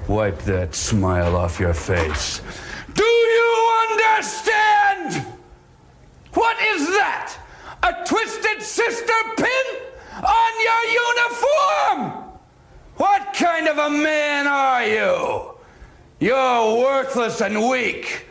Wipe that smile off your face. Do you understand? What is that? A Twisted Sister pin on your uniform? What kind of a man are you? You're worthless and weak.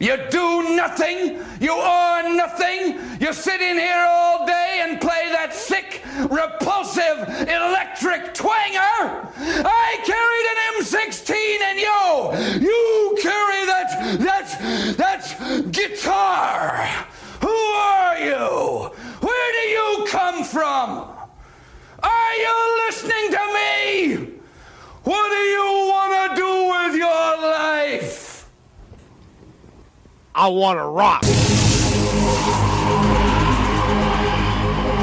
You do nothing. You are nothing. You sit in here all day and play that sick, repulsive, electric twanger. I carried an M16 and you carry that guitar. Who are you? Where do you come from? Are you listening to me? What do you want to do with your life? I want to rock.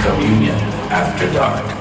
Communion After Dark.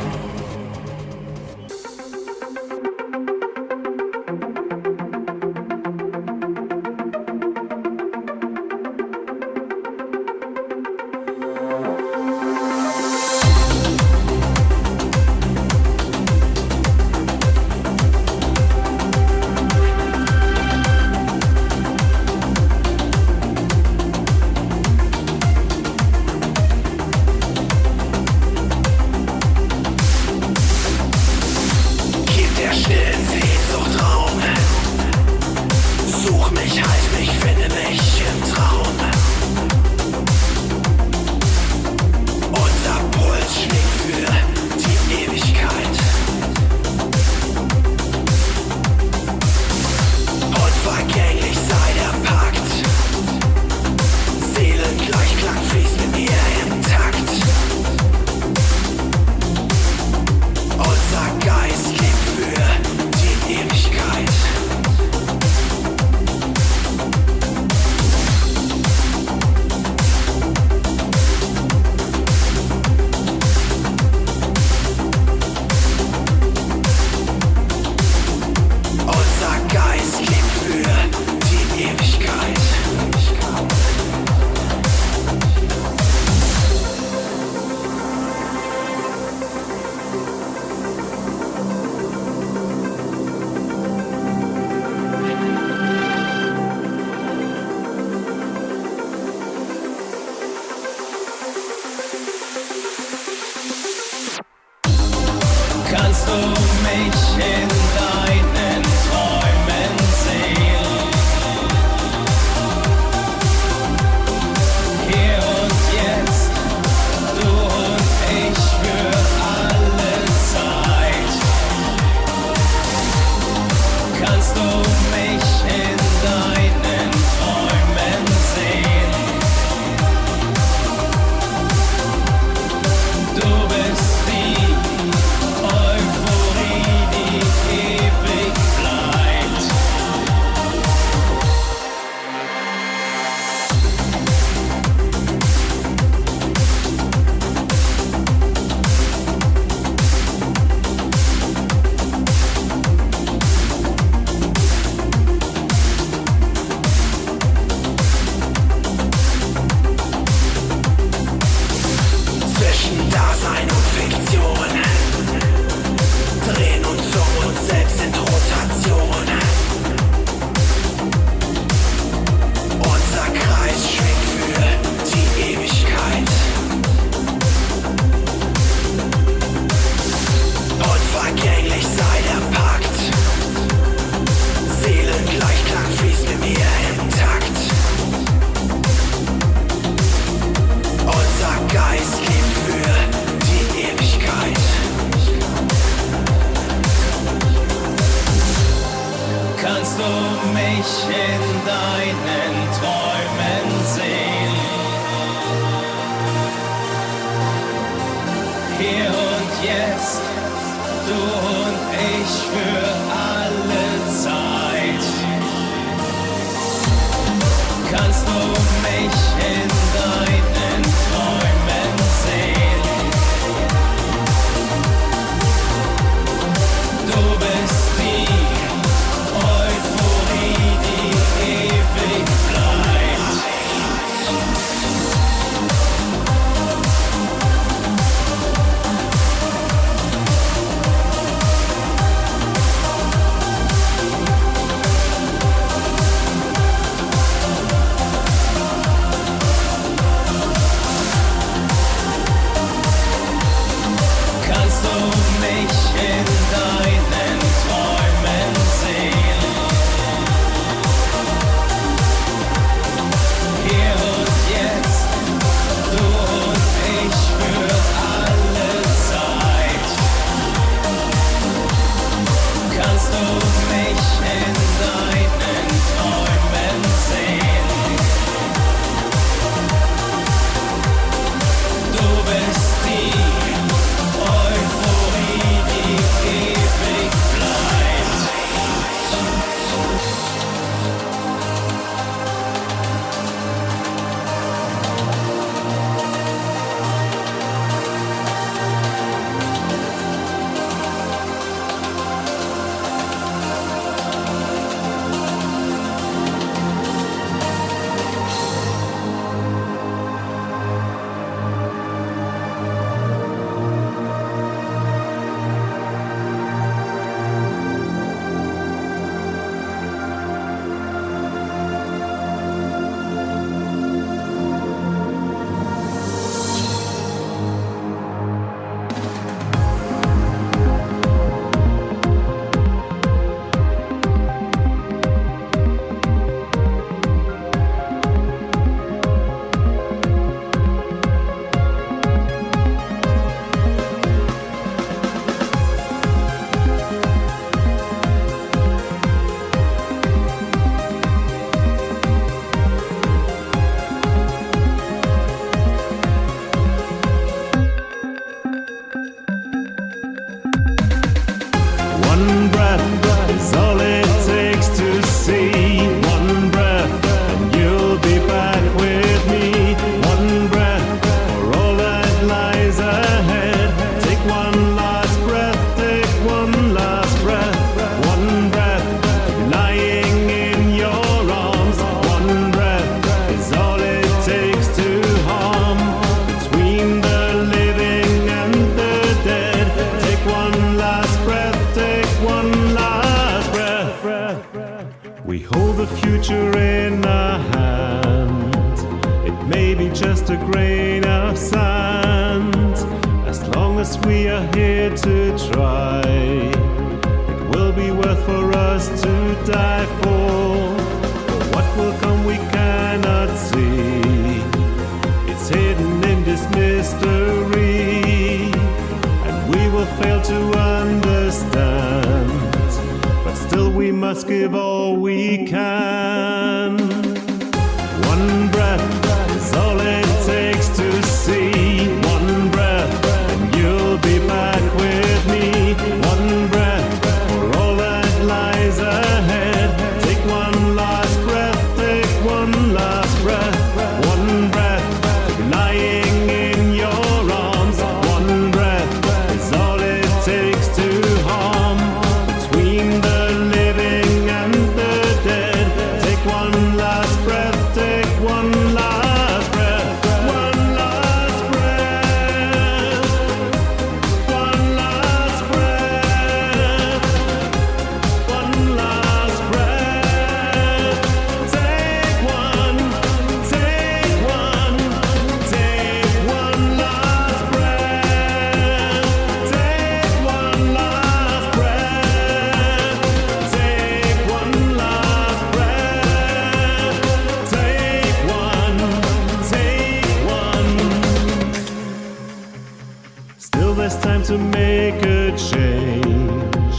hold the future in our hand. It may be just a grain of sand. As long as we are here to try, it will be worth for us to die for. For what will come we cannot see. It's hidden in this mystery, and we will fail to understand. But still we must give all we can. One breath is all it takes to see. One breath and you'll be back with me. One breath for all that lies ahead. Take one last breath, take one last breath. One breath to be lying in your arms. One breath is all it takes to harm. Between the living and the dead, take one last breath, take one last breath. One last breath. One last breath. One last breath. Take one, take one, take one last breath. Take one last breath. Take one last breath. Take one. Still there's time to make a change.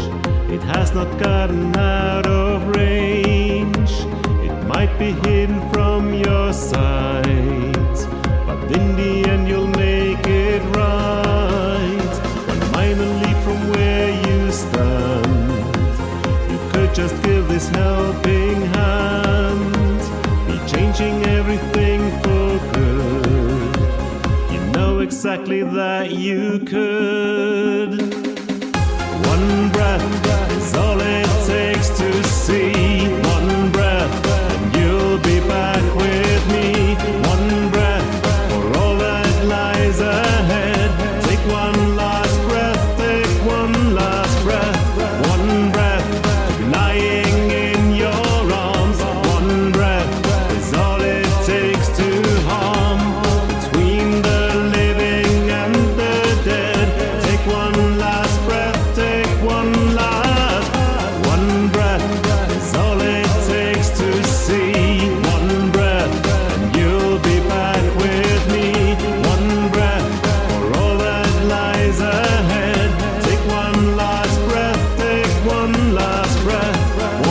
It has not gotten out of range. It might be hidden from your sight, but in the end you'll make it right. One minor leap from where you stand. You could just give this helping hand. Be changing everything for good. You know exactly that you could. One breath is all it takes to see. One breath and you'll be back with me. One breath for all that lies ahead. Take one last breath, take one last breath. One breath to be lying in your arms. One breath is all it takes to harm. Between the living and the dead, take one last breath, take one last. One breath is all it takes to see. One breath and you'll be back with me. One breath for all that lies ahead. Take one last breath, take one last breath.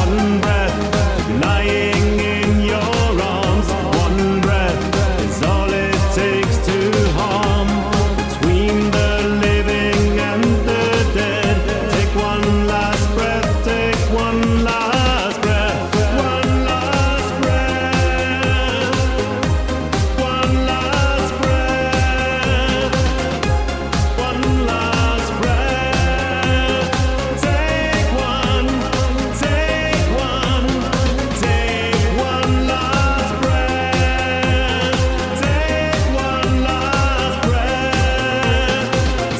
One breath to be lying in your arms. One breath is all it takes to harm. Between the living and the dead, take one last breath, take one last breath. One last breath. One last breath. One last breath. Take one, take one, take one last breath. Take one last breath.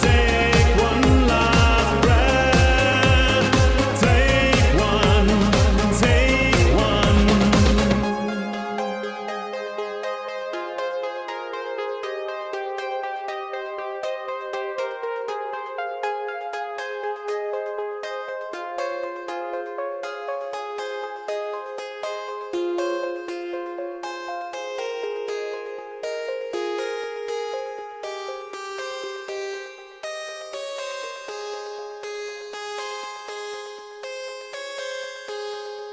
Take one last breath. Take one, take one.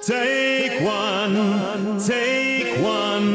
Take one, take one.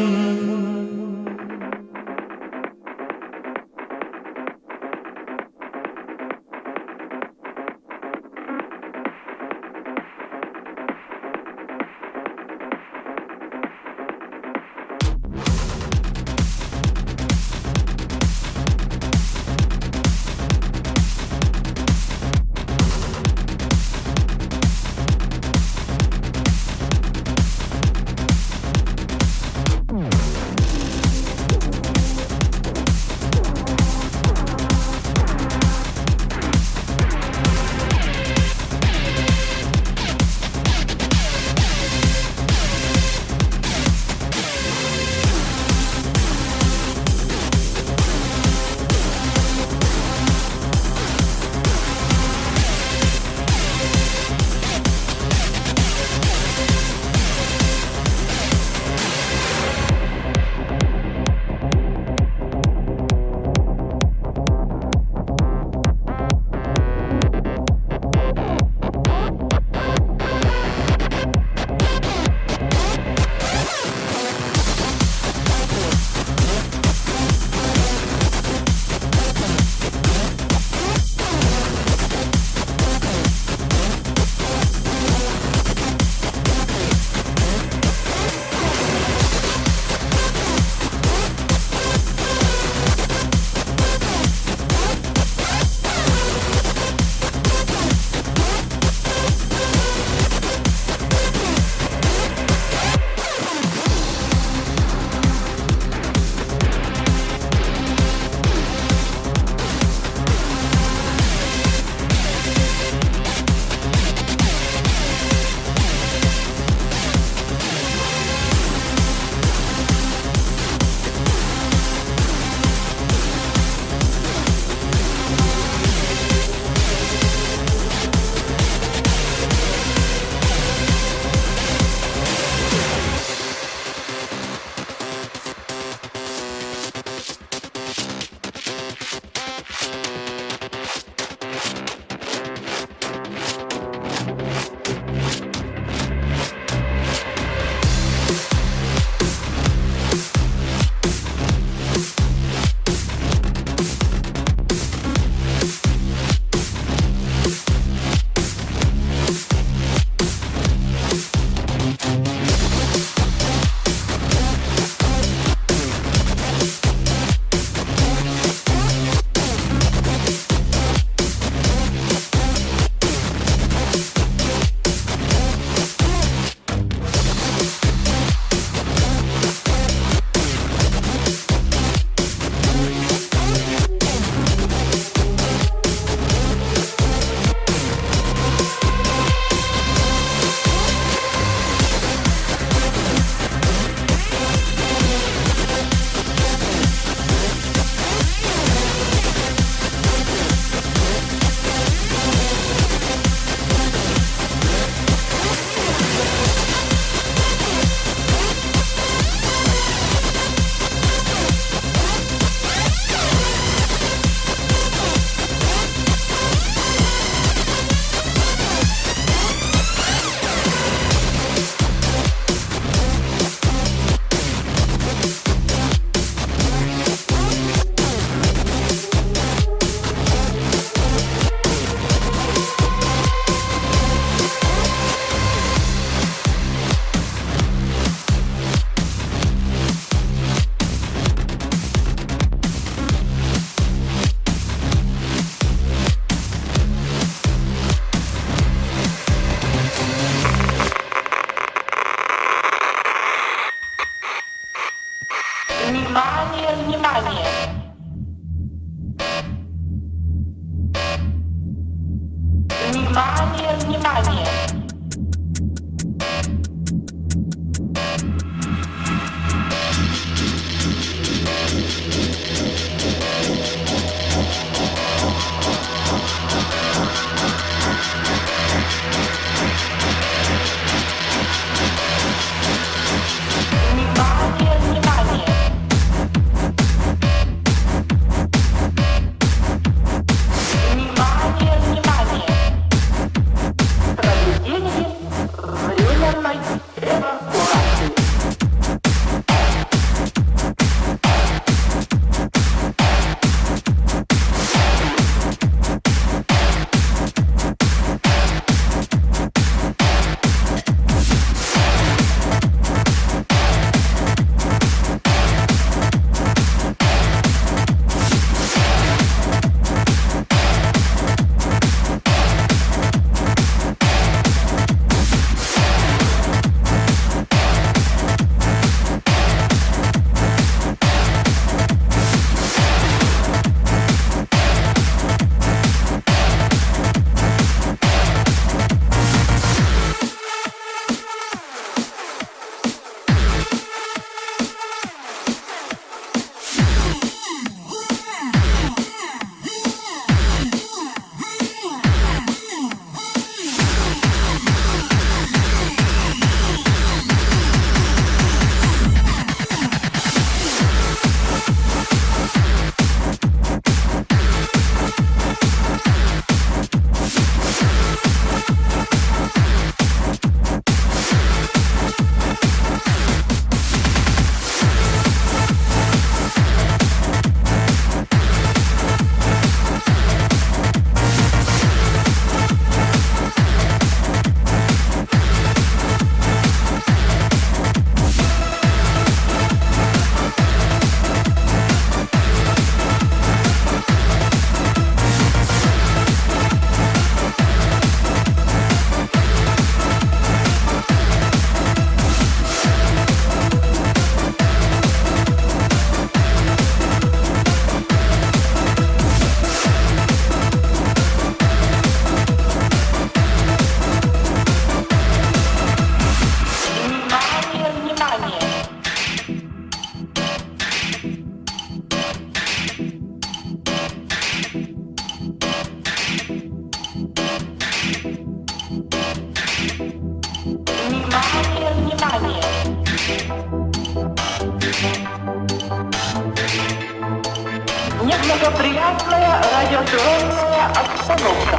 Благоприятная радиационная обстановка.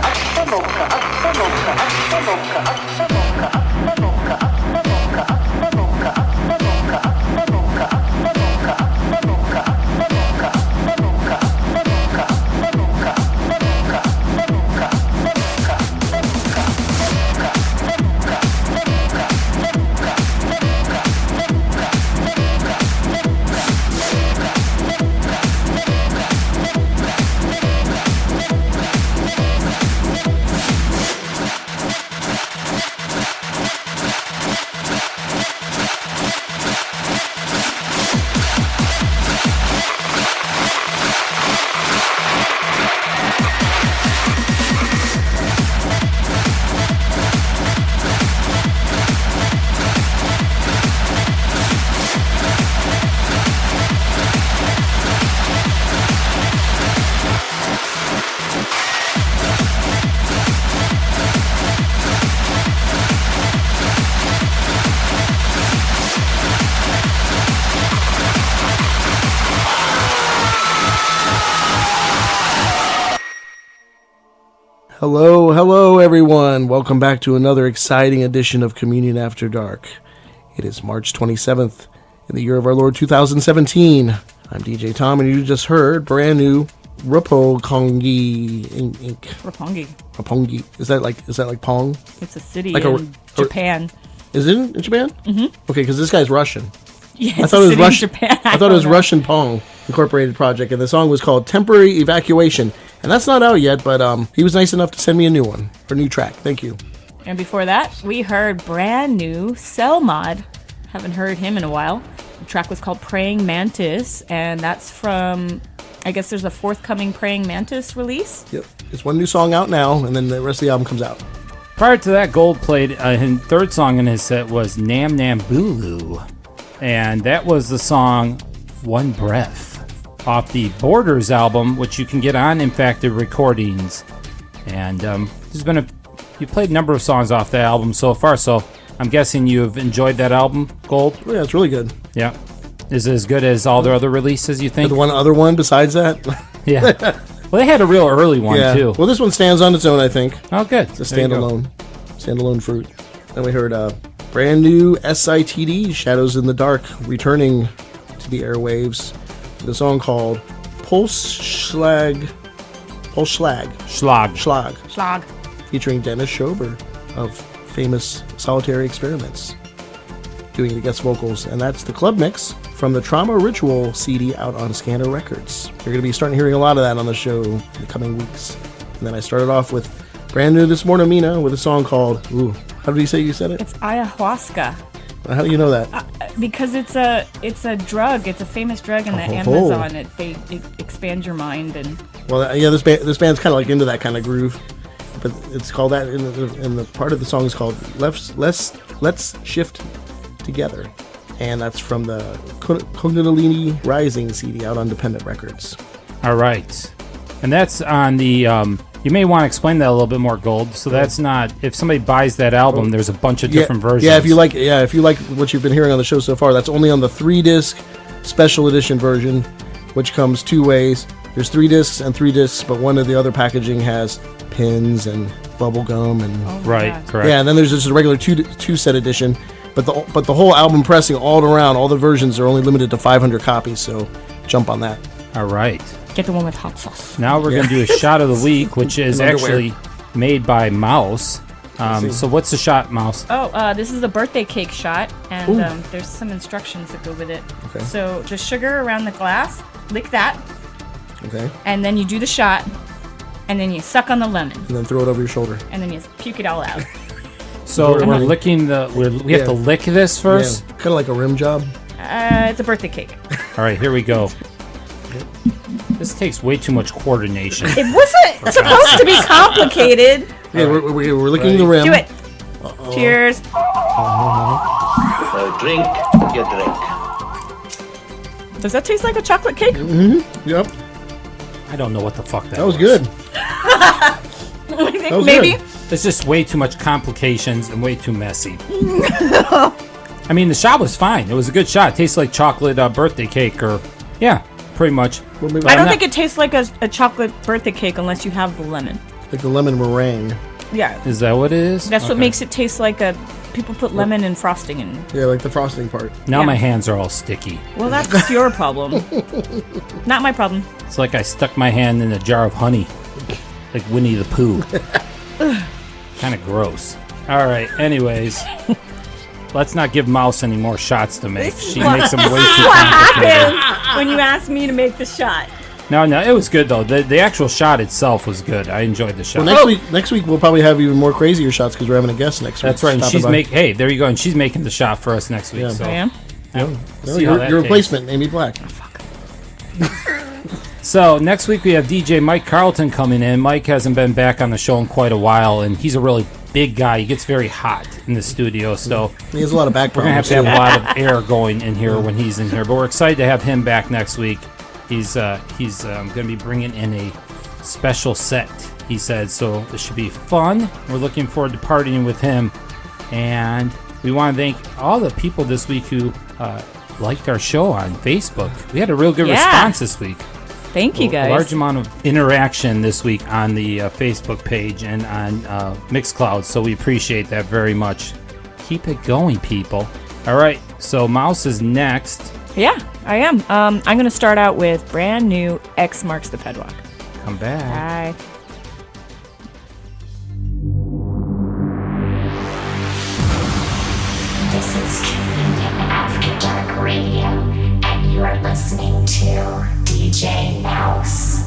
Hello everyone. Welcome back to another exciting edition of Communion After Dark. It is March 27th in the year of our Lord 2017. I'm DJ Tom, and you just heard brand new Roppongi Inc. Roppongi. Is that like Pong? It's a city in Japan. Is it in Japan? Mm-hmm. Okay, because this guy's Russian. Yeah, I thought it was Russian. I thought it was Russian Pong Incorporated project, and the song was called Temporary Evacuation. And that's not out yet, but he was nice enough to send me a new one, or new track. Thank you. And before that, we heard brand new Cellmod. Haven't heard him in a while. The track was called Praying Mantis, and that's from, I guess there's a forthcoming Praying Mantis release. Yep. It's one new song out now, and then the rest of the album comes out. Prior to that, Gold played his third song in his set was Namnambulu, and that was the song One Breath off the Borders album, which you can get on Infacted Recordings. And you played a number of songs off that album so far, so I'm guessing you've enjoyed that album, Gold? Oh, yeah, it's really good. Yeah. Is it as good as all their other releases, you think? The one other one besides that? Yeah. Well, they had a real early one, too. Well, this one stands on its own, I think. Oh, good. It's a standalone fruit. Then we heard brand new SITD, Shadows in the Dark, returning to the airwaves. The song called Puls, Schlag, featuring Dennis Schober of famous Solitary Experiments, doing the guest vocals, and that's the club mix from the Trauma Ritual CD out on Scanner Records. You're going to be starting hearing a lot of that on the show in the coming weeks. And then I started off with brand new this morning, Omina, with a song called, how did you say you said it? It's Ayahuasca. How do you know that? Because it's a drug. It's a famous drug in the Amazon. It expands your mind and. Well, yeah, this band's kind of like into that kind of groove, but it's called that in the part of the song is called Let's Shift Together, and that's from the Kundalini Rising CD out on Dependent Records. All right, and that's on the. You may want to explain that a little bit more, Gold. So that's not, if somebody buys that album, there's a bunch of different versions. Yeah, if you like what you've been hearing on the show so far, that's only on the 3-disc special edition version, which comes two ways. There's 3 discs and 3 discs, but one of the other packaging has pins and bubble gum and right, correct. Yeah, and then there's just a regular two set edition, but the whole album pressing all around, all the versions are only limited to 500 copies. So jump on that. All right. Get the one with hot sauce. Now we're going to do a shot of the week, which is actually made by Mouse. So what's the shot, Mouse? This is a birthday cake shot, and there's some instructions that go with it. Okay. So just sugar around the glass, lick that. Okay. And then you do the shot, and then you suck on the lemon. And then throw it over your shoulder. And then you puke it all out. So we're licking we have to lick this first? Yeah, kind of like a rim job. It's a birthday cake. All right, here we go. This takes way too much coordination. It wasn't supposed to be complicated. Yeah, we're licking the rim. Do it. Cheers. So drink your drink. Does that taste like a chocolate cake? Mm-hmm. Yep. I don't know what the fuck that was. That was good. I think maybe It's just way too much complications and way too messy. I mean, the shot was fine. It was a good shot. It tastes like chocolate birthday cake or, yeah, pretty much. I don't think it tastes like a chocolate birthday cake unless you have the lemon. Like the lemon meringue. Yeah. Is that what it is? That's what makes it taste like people put lemon and frosting in. Yeah, like the frosting part. Now Yeah. my hands are all sticky. Well, that's your problem. Not my problem. It's like I stuck my hand in a jar of honey. Like Winnie the Pooh. Kind of gross. All right, anyways. Let's not give Mouse any more shots to make. She makes them way too complicated. When you asked me to make the shot. No, it was good though. The actual shot itself was good. I enjoyed the shot. Well, next week we'll probably have even more crazier shots because we're having a guest next week. That's right. And she's hey, there you go. And she's making the shot for us next week. Yeah. So. I am? Your replacement, Amy Black. So next week we have DJ Mike Carlton coming in. Mike hasn't been back on the show in quite a while, and he's a really big guy. He gets very hot in the studio, so he has a lot of back we're gonna have problems. to have a lot of air going in here when he's in here. But we're excited to have him back next week. He's gonna be bringing in a special set, he said. So this should be fun. We're looking forward to partying with him, and we want to thank all the people this week who liked our show on Facebook. We had a real good response this week. Thank you, guys. A large amount of interaction this week on the Facebook page and on Mixcloud, so we appreciate that very much. Keep it going, people. All right, so Mouse is next. Yeah, I am. I'm going to start out with brand new X Marks the Pedwalk. Come back. Bye. This is Kingdom After Dark Radio, and you are listening to DJ Mouse.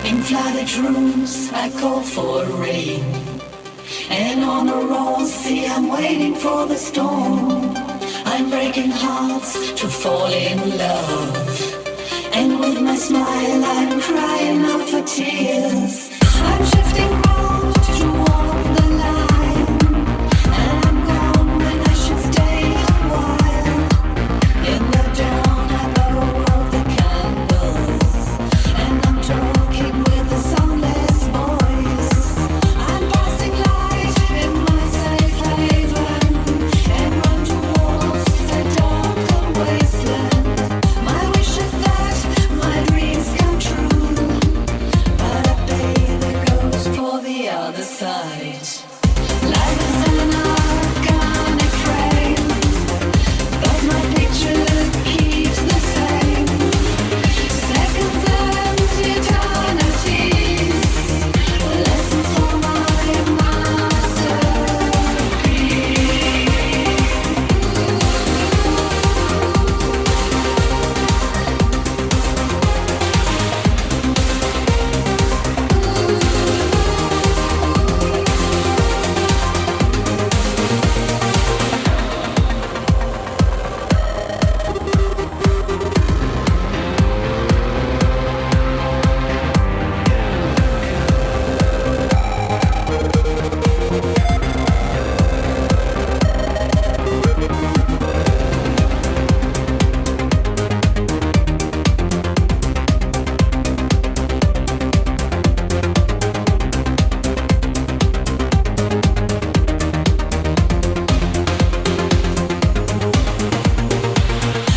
In flooded rooms, I call for rain. And on a roll, see, I'm waiting for the storm. I'm breaking hearts to fall in love. And with my smile, I'm crying out for tears. I'm shifting ground to walk the line. And I'm gone when I should stay a while. In the dawn, I blow out the candles. And I'm talking with a soundless voice. I'm passing light in my safe haven. And run towards the darker wasteland. My wish is that my dreams come true. But I pay the ghost for the other side. Life is an organic frame, but my picture keeps the same. Seconds and eternities, lessons for my masterpiece.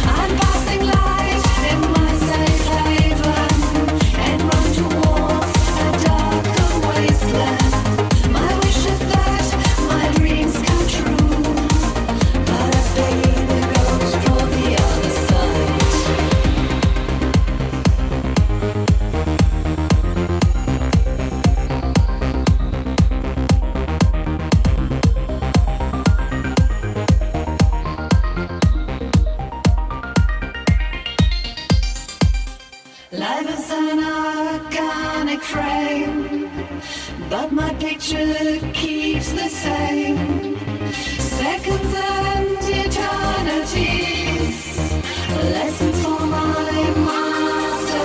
I'm passing light in my safe haven and run towards the darker wasteland. My wish is that my dreams come true, but I pay the ghost for the other side. Life is an organic frame, but my picture keeps the same. Seconds and eternities, lessons for my masterpiece.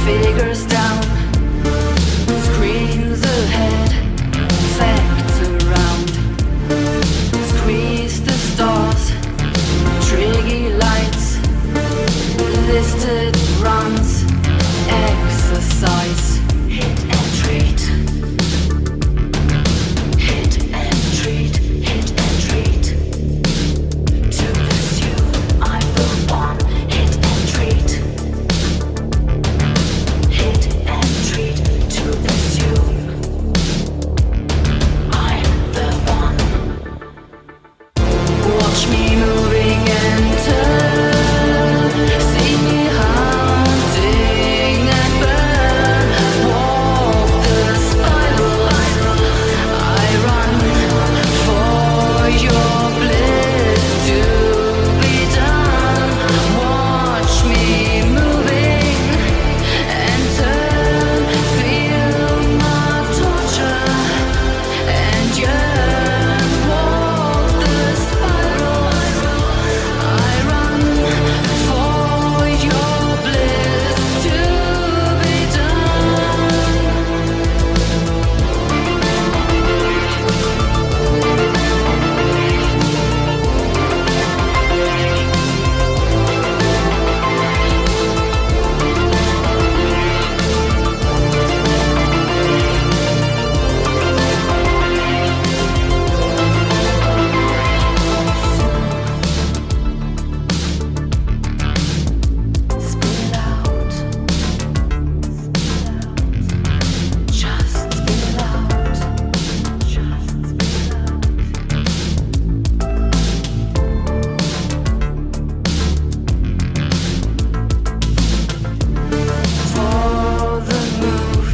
Figures down, screens ahead, facts around. Squeeze the stars, triggy lights, listed runs, exercise. Hit and treat. Hit and treat, hit and treat. To pursue, I'm the one. Hit and treat. Hit and treat, to pursue. I'm the one. Watch me moving and turn. See me hunting and burn. Walk the spiral. I run for your bliss to be done. Watch me moving and turn. Feel my torture and yearn. Walk the spiral. I run for your bliss to be done. Spill out. Just spill out. Just spill out. For the move,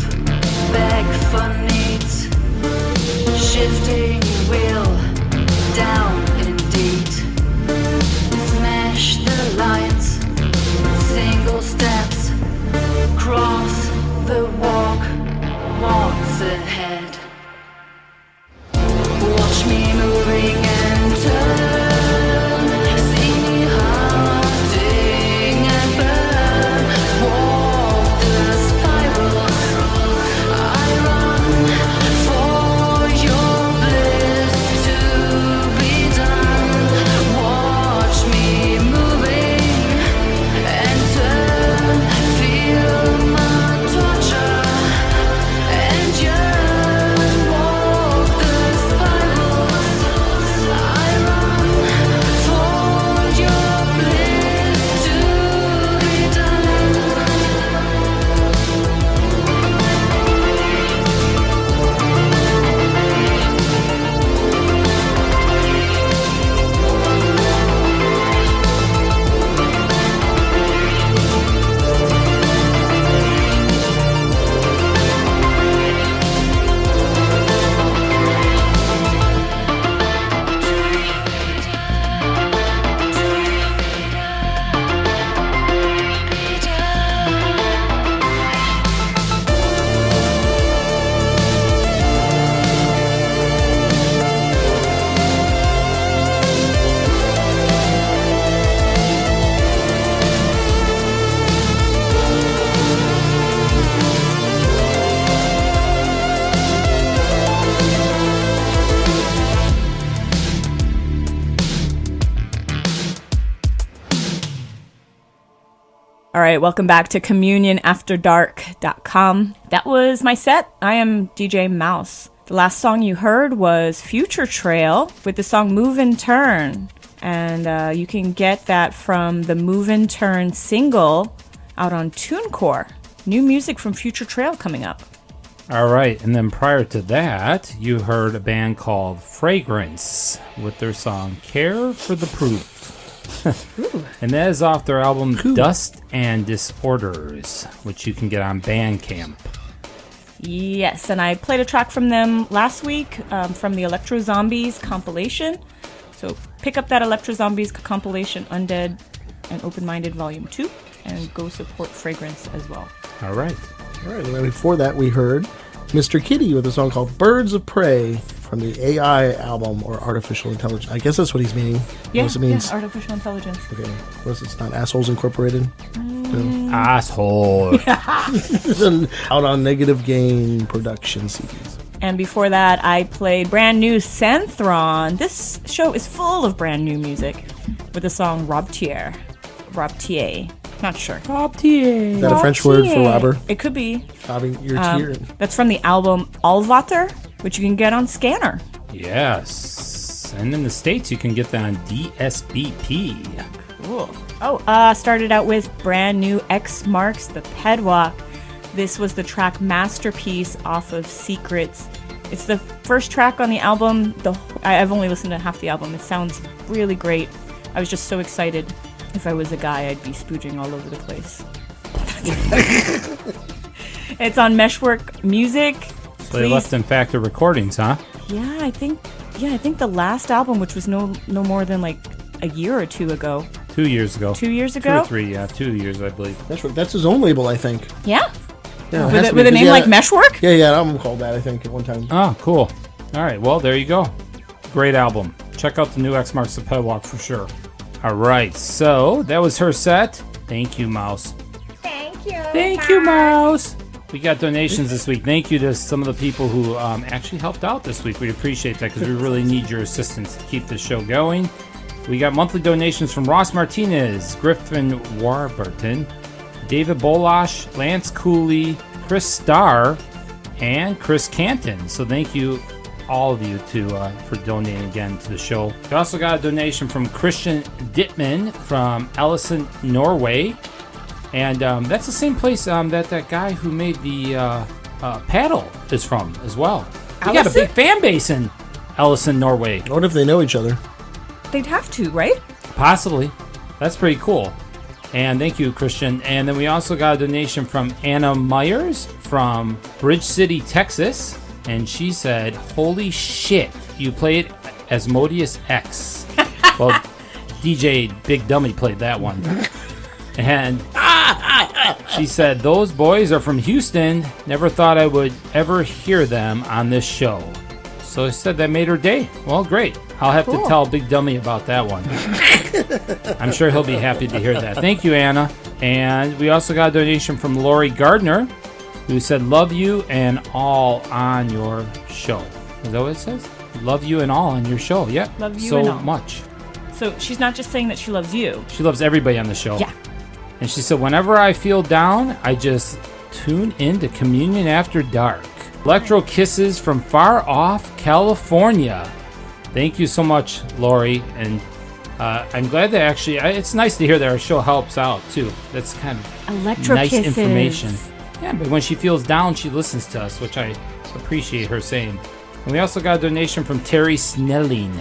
beg for needs. Shifting wheel, down indeed. Smash the lines, single steps. Cross the walk, what's ahead? Watch me moving and turn. See me hunting and burn. Walk the spiral. I run for your bliss to be done. Watch me moving and turn. Feel my torture and yearn. Walk the spiral. I run for your bliss to be done. All right, welcome back to CommunionAfterDark.com. That was my set. I am DJ Mouse. The last song you heard was Future Trail with the song Move and Turn. And you can get that from the Move and Turn single out on TuneCore. New music from Future Trail coming up. All right, and then prior to that, you heard a band called Fragrance with their song Care for the Proof. And that is off their album Dust and Disorders, which you can get on Bandcamp. Yes, and I played a track from them last week from the Electro Zombies compilation. So pick up that Electro Zombies compilation, Undead and Open-Minded Volume 2, and go support Fragrance as well. All right. All right, and then before that we heard Mr.Kitty with a song called Birds of Prey from the AI album, or Artificial Intelligence. I guess that's what he's meaning. Yeah, Unless it means artificial intelligence. Okay, unless it's not Assholes Incorporated. No. Asshole. Out on Negative Gain production CDs. And before that, I played brand new Centhron. This show is full of brand new music with the song Raubtier. Not sure. Raubtier. Is that a French word for robber? It could be. Robbing your tear. That's from the album Allvater, which you can get on Scanner. Yes. And in the States, you can get that on DSBP. Cool. Started out with brand new X Marks the Pedwalk. This was the track Masterpiece off of Secrets. It's the first track on the album. I've only listened to half the album. It sounds really great. I was just so excited. If I was a guy, I'd be spooging all over the place. It's on Meshwork Music. So they left Infacted recordings, huh? Yeah, I think the last album, which was no more than like a year or two ago. 2 years ago. 2 years ago? 2 or 3, yeah. 2 years, I believe. That's his own label, I think. Yeah? Yeah, with a name like Meshwork? Yeah, an album called that, I think, at one time. Oh, cool. All right, well, there you go. Great album. Check out the new X Marks the Pedwalk for sure. All right, so that was her set. Thank you, Mouse. Thank you, Mouse. We got donations this week. Thank you to some of the people who actually helped out this week. We appreciate that because we really need your assistance to keep the show going. We got monthly donations from Ross Martinez, Griffin Warburton, David Bolash, Lance Cooley, Chris Starr, and Chris Canton. So thank you, all of you, for donating again to the show. We also got a donation from Christian Dittman from Ellison, Norway. And that's the same place that guy who made the paddle is from as well. We got a big fan base in Ellison, Norway. I wonder if they know each other. They'd have to, right? Possibly. That's pretty cool. And thank you, Christian. And then we also got a donation from Anna Myers from Bridge City, Texas. And she said, "Holy shit, you played Asmodeus X." Well, DJ Big Dummy played that one. And she said, "Those boys are from Houston. Never thought I would ever hear them on this show." So I said that made her day. Well, great. I'll have to tell Big Dummy about that one. I'm sure he'll be happy to hear that. Thank you, Anna. And we also got a donation from Lori Gardner, who said, "Love you and all on your show." Is that what it says? Love you and all on your show. Yep. Love you so and all. much. So she's not just saying that she loves you. She loves everybody on the show. Yeah. And she said, "Whenever I feel down, I just tune into Communion After Dark. Electro kisses from far off California." Thank you so much, Lori. And I'm glad that actually, it's nice to hear that our show helps out, too. That's kind of Electro nice kisses. information. Yeah, but when she feels down, she listens to us, which I appreciate her saying. And we also got a donation from Terry Snelling.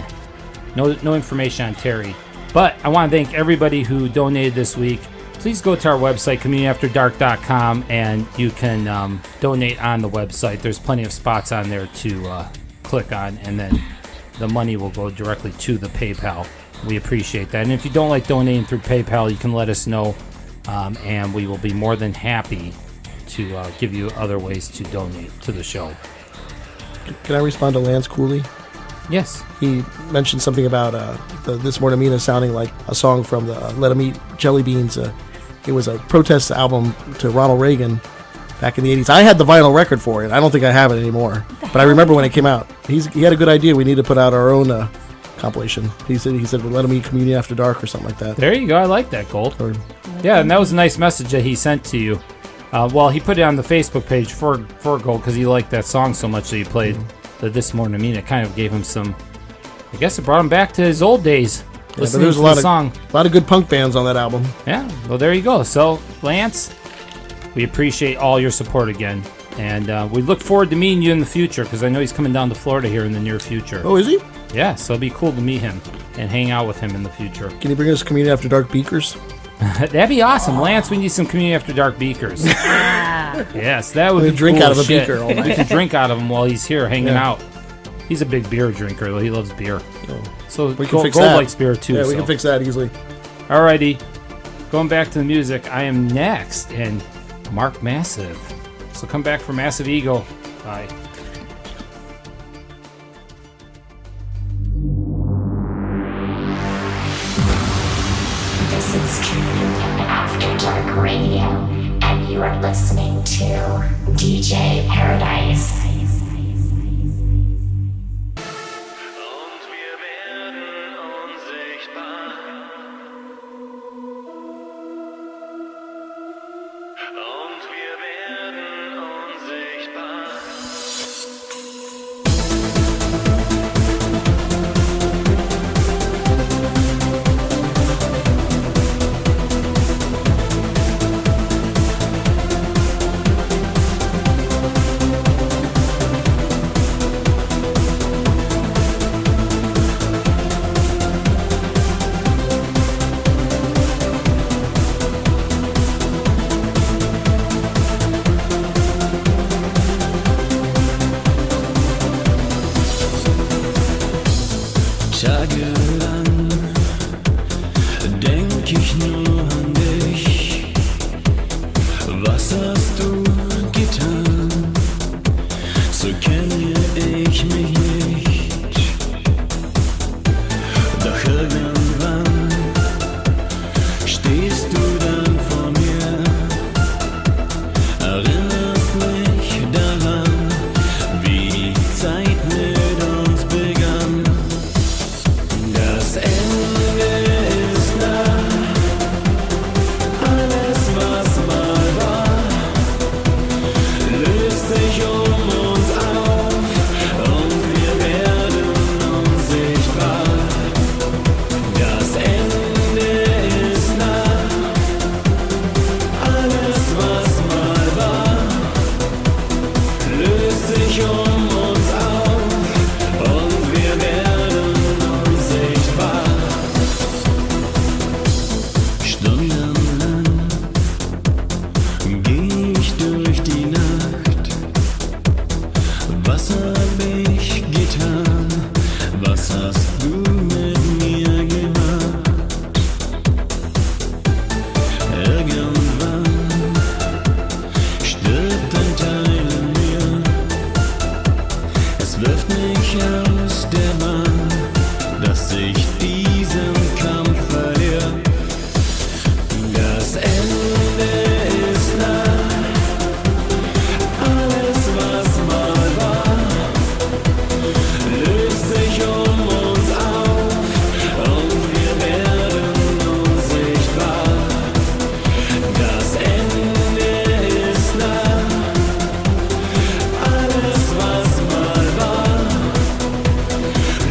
No information on Terry. But I want to thank everybody who donated this week. Please go to our website, communionafterdark.com, and you can donate on the website. There's plenty of spots on there to click on, and then the money will go directly to the PayPal. We appreciate that. And if you don't like donating through PayPal, you can let us know, and we will be more than happy to give you other ways to donate to the show. Can I respond to Lance Cooley? Yes. He mentioned something about This Morn Omina sounding like a song from the Let 'Em Eat Jelly Beans. It was a protest album to Ronald Reagan back in the 80s. I had the vinyl record for it. I don't think I have it anymore. But I remember when it came out. He had a good idea. We need to put out our own compilation. He said we'll Let 'Em Eat Communion After Dark or something like that. There you go. I like that, Gold. Yeah, and that was a nice message that he sent to you. Well, he put it on the Facebook page for Gold because he liked that song so much that he played the This Morn Omina. It kind of gave him some, I guess it brought him back to his old days. Yeah, but there's a lot of good punk bands on that album. Yeah, well, there you go. So, Lance, we appreciate all your support again. And we look forward to meeting you in the future because I know he's coming down to Florida here in the near future. Oh, is he? Yeah, so it'd be cool to meet him and hang out with him in the future. Can you bring us Communion After Dark beakers? That'd be awesome. Lance, we need some Communion After Dark beakers. Yes, that would be drink cool out of a shit. beaker all night. We can drink out of him while he's here hanging out. He's a big beer drinker, though. He loves beer. Oh. So we can Gold fix that. likes beer, too. Yeah, we can fix that easily. Alrighty. Going back to the music, I am next, and Mark Massive. So come back for Massive Ego. Bye. This is Communion After Dark Radio. to DJ Paradise. Tagelang denk ich nur an dich. Was hast du getan? So kenne ich mich nicht. Doch irgendwann stehst du dann vor mir, erinnerst mich daran, wie die Zeit mit uns begann. Das Ende ist nah, alles was mal war, löst sich uns auf und wir werden unsichtbar. Das Ende ist nah, alles was mal war, löst sich uns auf und wir werden unsichtbar. Stundenlang geh ich durch die Nacht. Was hab ich getan? Was hast du mit mir gemacht? Irgendwann stirbt ein Teil in mir. Es wirft mich aus der Bahn, dass ich diesen Kampf verliere. Das Ende ist nah, alles was mal war, löst sich uns auf und wir werden unsichtbar. Das Ende ist nah, alles was mal war,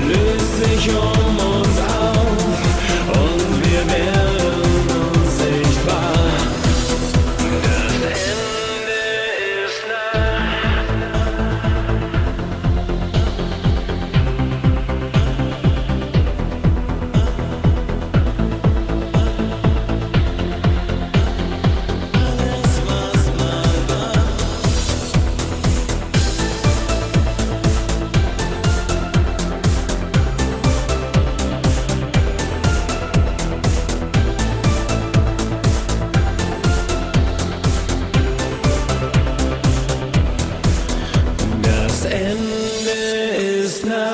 löst sich uns auf und wir werden unsichtbar. Das Ende ist nah. Alles was mal war. Das Ende ist nah.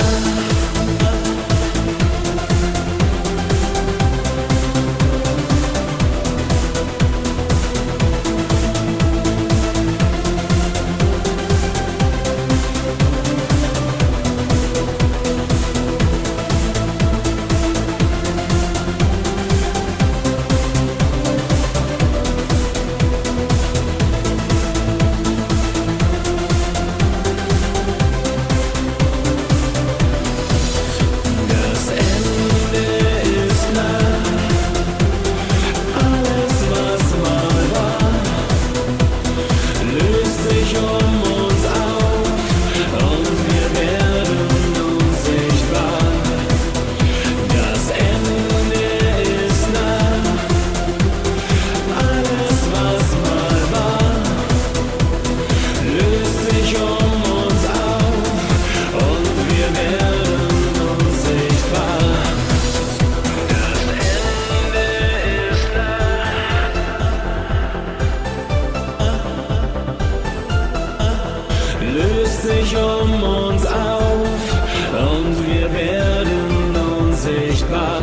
Das Ende ist nah, alles was mal war, löst sich uns auf und wir werden unsichtbar. Das Ende ist nah, alles was mal war, löst sich uns auf und wir werden unsichtbar. Das Ende ist nah, löst sich uns auf und wir werden unsichtbar.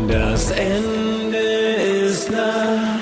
Das Ende ist nah.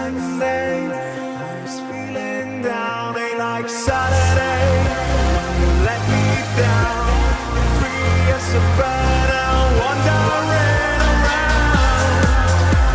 Sunday. I was feeling down, ain't like Saturday. You let me down, free as a bird, I'm wandering around.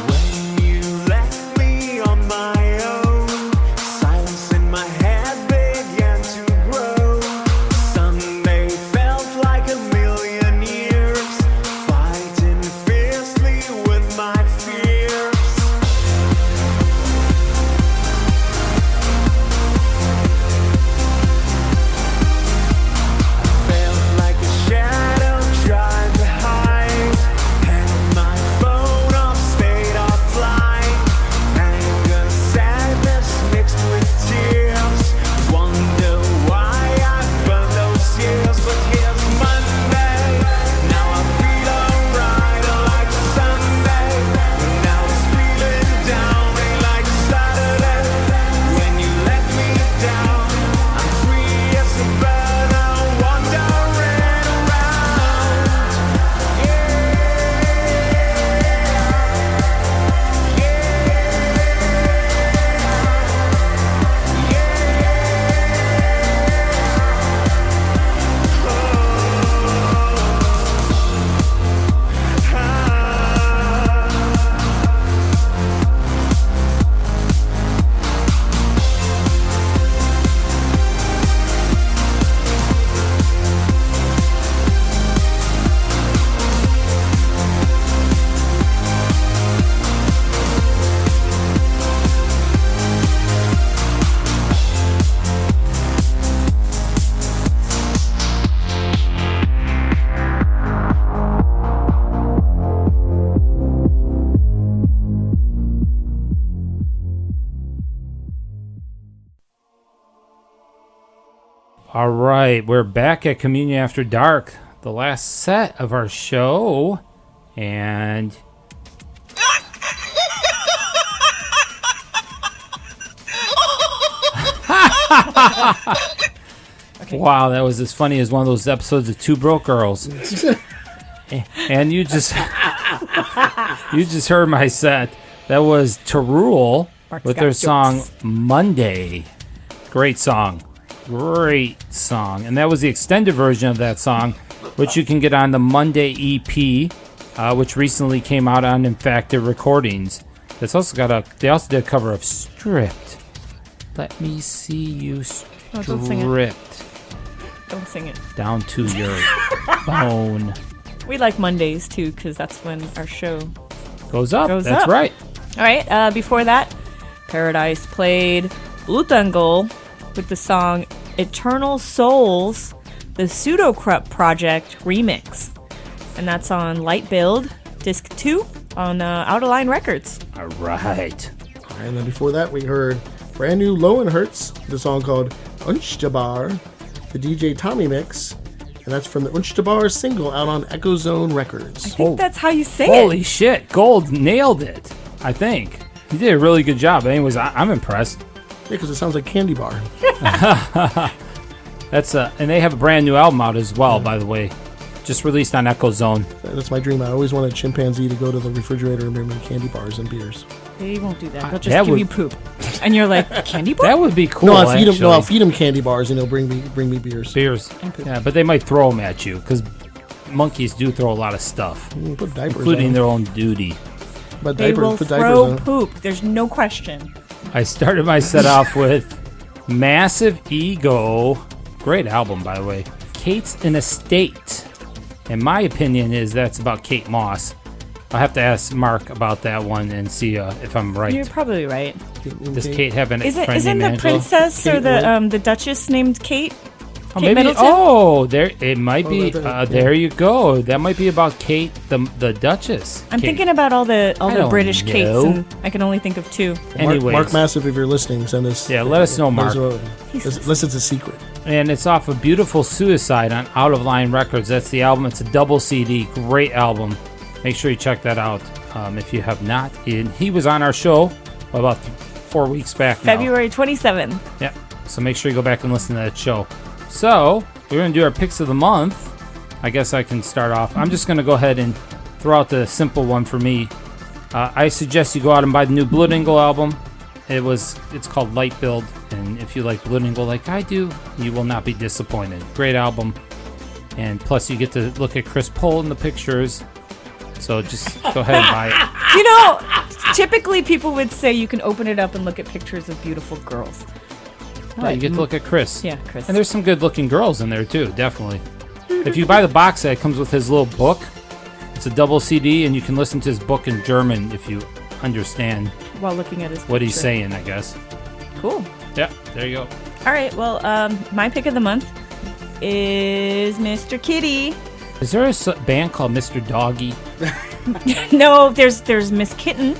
When you left me on my own, silence in my head began to grow. Sunday felt like a million years, fighting fiercely with my fears. Felt like a shadow trying to hide. Held my phone off, stayed offline. Anger, sadness mixed with tears. Wonder why I burned those years. But here's Monday. Now I feel alright, like Sunday. Now it's feeling down, ain't like Saturday. When you let me down, I'm free as a bird, I'm wandering around. All right, we're back at Communion After Dark, the last set of our show, and wow, that was as funny as one of those episodes of Two Broke Girls. And you just heard my set. That was To Rule with their song Monday. Great song. Great song. And that was the extended version of that song, which you can get on the Monday EP, which recently came out on Infacted Recordings. That's also they also did a cover of Stripped. Let me see you stripped. don't sing it. Don't sing it. Down to your bone. We like Mondays too, because that's when our show Goes up. goes That's up. right. All right. Before that, Paradise played Lutangol with the song Eternal Souls, the Pseudocrup Project remix. And that's on Light Build, Disc 2 on Out of Line Records. All right. And then before that, we heard brand new Lowenhertz, the song called Unstabar, the DJ Tommy mix. And that's from the Unstabar single out on Echo Zone Records. I think that's how you say Holy it. shit. Gold nailed it, I think. You did a really good job. Anyways, I'm impressed. Yeah, because it sounds like Candy Bar. That's and they have a brand new album out as well, by the way. Just released on Echo Zone. That's my dream. I always want a chimpanzee to go to the refrigerator and bring me candy bars and beers. They won't do that. They'll that just give would- you poop. And you're like, candy bar? That would be cool. No, I'll actually. feed him candy bars and he'll bring me beers. Beers. Yeah, but they might throw them at you because monkeys do throw a lot of stuff, Put diapers including on their own duty. But They will put throw on. poop. There's no question. I started my set off with Massive Ego. Great album, by the way. Kate's an Estate. And my opinion is that's about Kate Moss. I'll have to ask Mark about that one and see if I'm right. You're probably right. Does Kate have an friend Isn't named the Angela? princess or Kate the Duchess named Kate? Oh, Kate maybe. Middleton? Oh, there it might be. yeah. There you go. That might be about Kate, the Duchess. I'm Kate. thinking about all the don't British know. Kates, and I can only think of two. Anyways, Mark Massive, if you're listening, send us. Yeah, let us know, Mark. Unless it's a secret. And it's off of Beautiful Suicide on Out of Line Records. That's the album. It's a double CD. Great album. Make sure you check that out if you have not. And he was on our show about 4 weeks back now. February 27th. Yeah. So make sure you go back and listen to that show. So we're going to do our picks of the month. I guess I can start off. I'm just going to go ahead and throw out the simple one for me. I suggest you go out and buy the new Blood Ingle album. It's called Light Build, and if you like Blood Ingle like I do, you will not be disappointed. Great album, and plus you get to look at Chris Pohl in the pictures. So just go ahead and buy it. You know, typically people would say you can open it up and look at pictures of beautiful girls. Oh, you get to look at Chris. Yeah, Chris. And there's some good-looking girls in there too, definitely. If you buy the box set, it comes with his little book. It's a double CD, and you can listen to his book in German if you understand while looking at his what he's picture. saying, I guess. Cool. Yeah, there you go. All right, well, my pick of the month is Mr.Kitty. Is there a band called Mr. Doggy? No, there's Miss Kitten.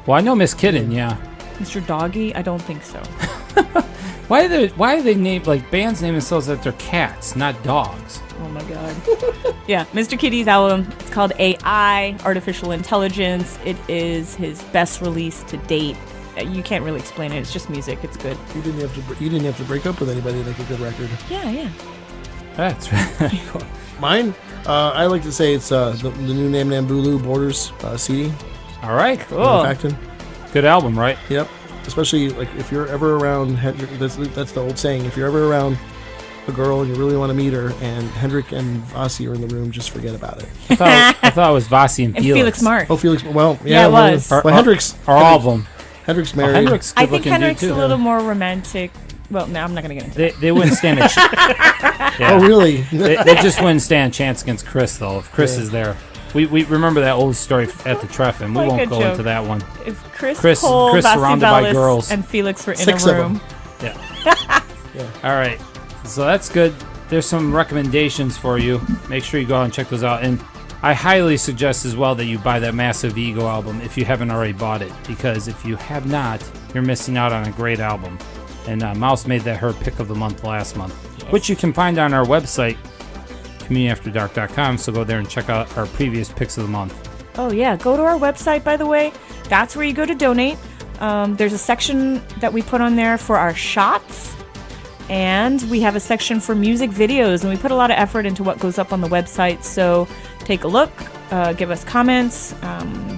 Well, I know Miss Kitten, yeah. Mr. Doggy? I don't think so. Why are they named, like, bands name themselves after cats, not dogs? Oh my god. Yeah, Mr. Kitty's album, it's called AI, Artificial Intelligence. It is his best release to date. You can't really explain it. It's just music. It's good. You didn't have to break up with anybody to make a good record. Yeah. That's right. Cool. Mine, I like to say it's the new Namnambulu Borders CD. All right, cool. Infacted. Good album, right? Yep. Especially like if you're ever around, that's the old saying. If you're ever around a girl and you really want to meet her, and Hendrik and Vasi are in the room, just forget about it. I thought it was Vasi and Felix. Felix Mark. Oh, Felix. Well, yeah, it was. Hendrik's. All of them. Hendrik's married. Hendrik's I think good-looking Hendrik's dude, too. a little more romantic. Well, no, I'm not going to get into that. They wouldn't stand a chance. Oh, really? they just wouldn't stand a chance against Chris, though, if Chris is there. We remember that old story at the Treff, and we Like won't a go joke. into that one. If Chris Cole, surrounded by girls. and Felix were in 6 a of room. them. Yeah. All right. So that's good. There's some recommendations for you. Make sure you go out and check those out. And I highly suggest as well that you buy that Massive Ego album if you haven't already bought it. Because if you have not, you're missing out on a great album. And Mouse made that her pick of the month last month, which you can find on our website, communityafterdark.com. So go there and check out our previous picks of the month. Oh, yeah. Go to our website, by the way. That's where you go to donate. There's a section that we put on there for our shots. And we have a section for music videos. And we put a lot of effort into what goes up on the website. So take a look, give us comments,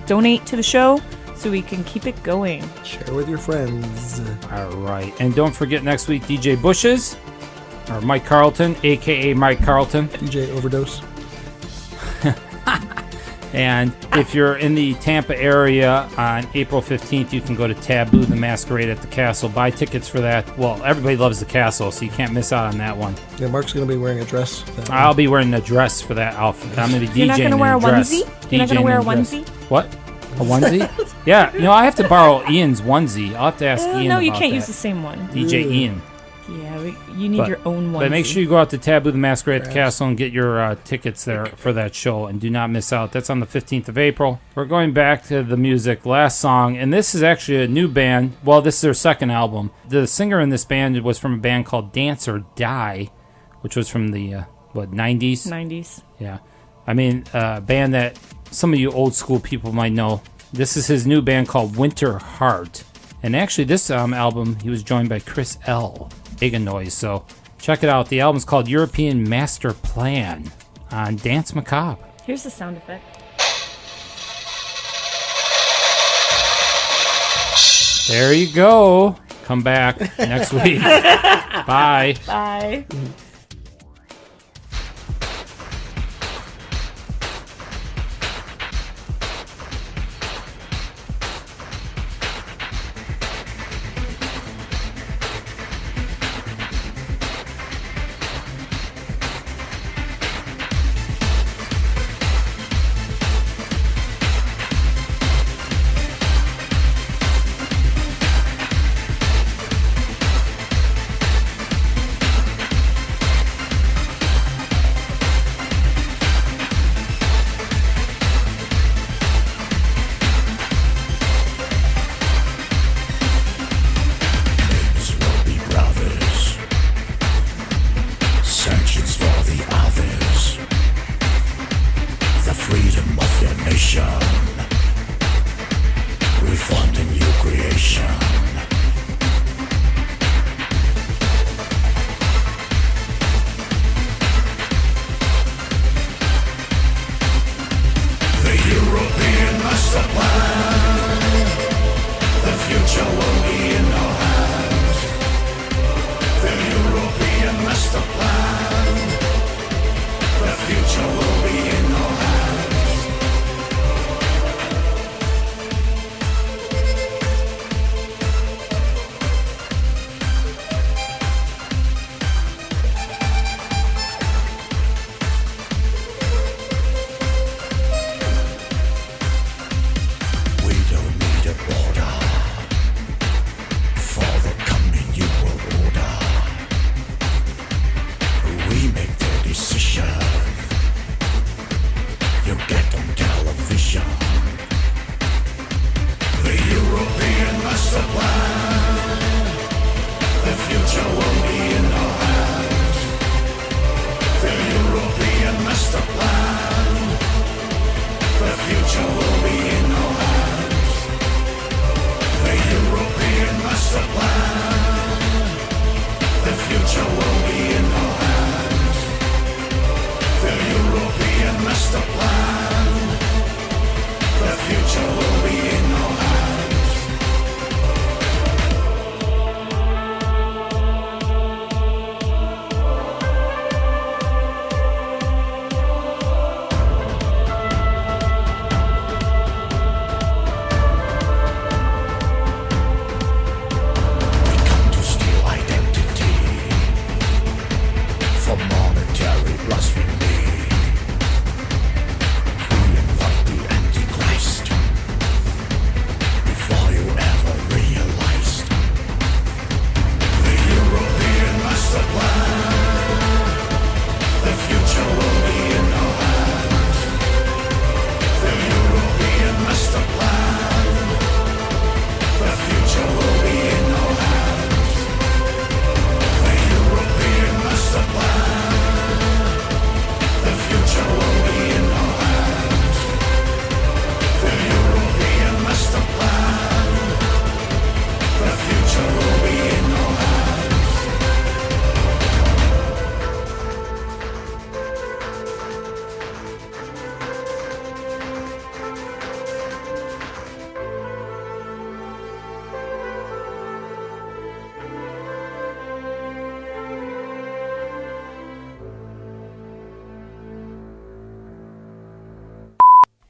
donate to the show so we can keep it going. Share with your friends. All right. And don't forget next week, DJ Bushes, or Mike Carlton, a.k.a. Mike Carlton. DJ Overdose. And if you're in the Tampa area on April 15th, you can go to Taboo the Masquerade at the Castle. Buy tickets for that. Well, everybody loves the Castle, so you can't miss out on that one. Yeah, Mark's going to be wearing a dress. I'll be wearing a dress for that outfit. I'm going to be DJing You're not going to wear a dress. onesie? You're not going to wear a onesie? What? A onesie? Yeah. I have to borrow Ian's onesie. I'll have to ask Ian No, about you can't that. use the same one. DJ Ian. Yeah, you need your own onesie. But make sure you go out to Taboo the Masquerade at the Castle and get your tickets there for that show, and do not miss out. That's on the 15th of April. We're going back to the music. Last song, and this is actually a new band. Well, this is their second album. The singer in this band was from a band called Dance or Die, which was from the 90s? 90s. Yeah. I mean, a band that some of you old school people might know. This is his new band called Winter Heart. And actually, this album, he was joined by Chris L. Big a noise, so check it out. The album's called European Master Plan on Dance Macabre. Here's the sound effect. There you go. Come back next week. Bye. Bye.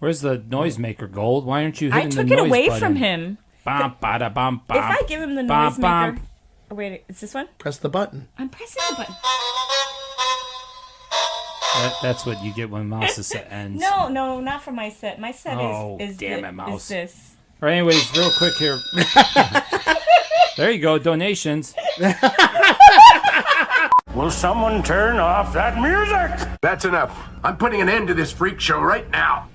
Where's the noisemaker, Gold? Why aren't you I hitting the took noise it away button? from him. Bum, bada, bum, bum. If I give him the Bum, noisemaker... bum. Oh, wait, is this one? Press the button. I'm pressing the button. That's what you get when Mouse's set ends. No, not for my set. My set is damn it, Mouse. Is this. All right, anyways, real quick here. There you go, donations. Will someone turn off that music? That's enough. I'm putting an end to this freak show right now.